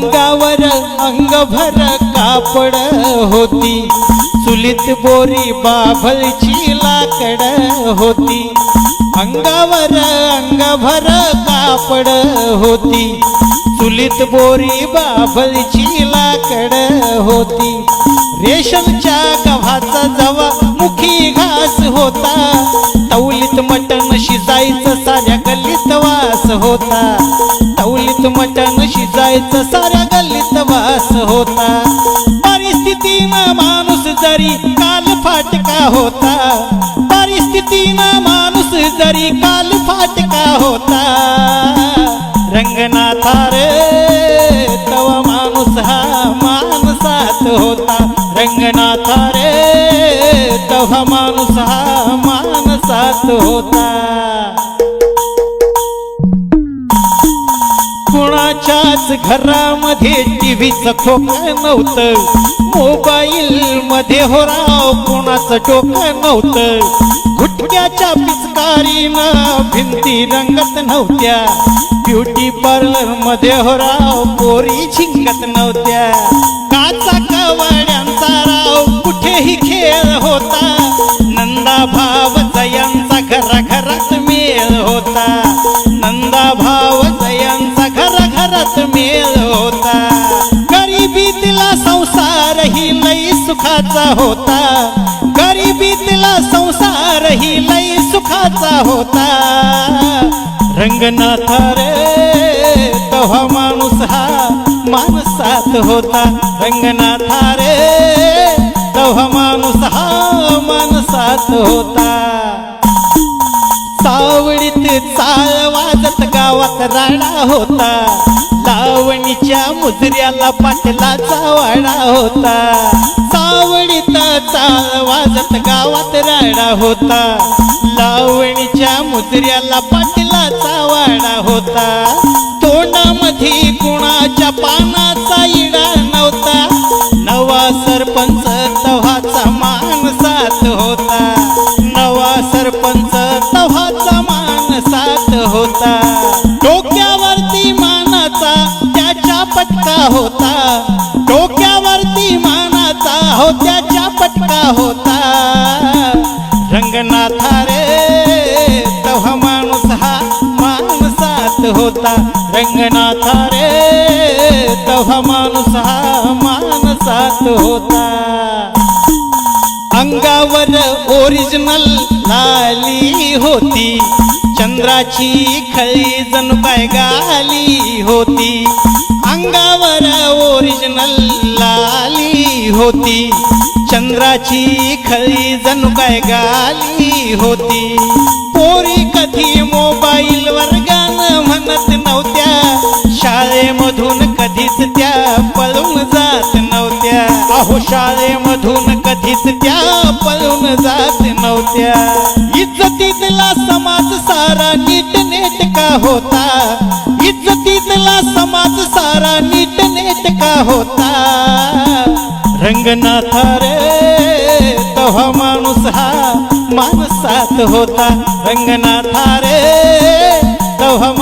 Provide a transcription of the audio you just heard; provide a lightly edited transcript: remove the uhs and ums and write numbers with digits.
अंगावर अंगभर कापड होती, चुलीत बोरी बाभळची लाकड होती। अंगावर अंगभर कापड होती, चुलीत बोरी बाभळची लाकड होती। रेशमच्या गव्हाचा जवा मुखी घास होता, तवलीत मटण शिजायचं साऱ्या गल्लीत वास होता। तवलीत मटण शिजायचं साऱ्या गल्लीत वास होता। परिस्थितीनं माणूस जरी काल फाटका होता, परिस्थितीनं माणूस जरी काल फाटका होता। रंगनाथा रे तवा माणूस हा माणसात होता, रंगनाथा रे तवा माणूस हा माणसात होता। कुणाच्याच घरामध्ये टीव्हीचं खोकं नव्हतं, मोबाईल मध्ये हो राव कुणाचं डोकं नव्हतं। गुटख्याच्या पिचकारीनं भिंती रंगत नव्हत्या, ब्युटी पार्लर मध्ये हो राव पोरी झिंगत नव्हत्या। काचा कवाड्यांचा राव कुठेही खेळ होता, नंदा भाव जयांचा घराघरात मेळ होता। नंदा भाव जयांचा घराघरात मेळ होता। गरिबीतला संसार ही लई सुखाचा होता, गरिबीतला संसार ही लई सुखाचा होता। रंगनाथा रे तवा माणूस हा माणसात होता, रंगनाथा रे तवा माणूस हा माणसात होता। सावळीत चाळ वाजत गावात राडा होता, लावणीच्या मुजऱ्याला पाटलाचा वाडा होता। सावळीत चाळ वाजत गावात राडा होता, लावणीच्या मुजऱ्याला पाटलाचा वाडा होता। तोंडामध्ये कुणाच्या पानाचा इडा नव्हता, नवा सरपंच तव्हाचा माणसात होता, नवा सरपंच तव्हाचा माणसात होता। डोक्यावरती मानाचा त्याच्या पटका होता, डोक्यावरती मानाचा हो त्याच्या पटका होता। रंगनाथा रे तवा माणूस हा माणसात होता, रंगनाथा रे तवा माणूस हा माणसात होता। अंगावर ओरिजिनल लाली होती, चंद्राची खळी जणू काय गाली होती। अंगावर ओरिजिनल लाली होती, चंद्राची खळी जणू काय गाली होती। पोरी कधी मोबाईलवर गाणं म्हणत नव्हत्या, शाळेमधून कधीच त्या पळून जात नव्हत्या। अहो शाळेमधून कधीच त्या पळून जात नव्हत्या। इज्जतीतला समाज सारा नीटनेटका होता, इज्जतीतला समाज सारा नीटनेटका होता। रंगनाथा रे तवा माणूस हा माणसात होता, रंगनाथा रे तवा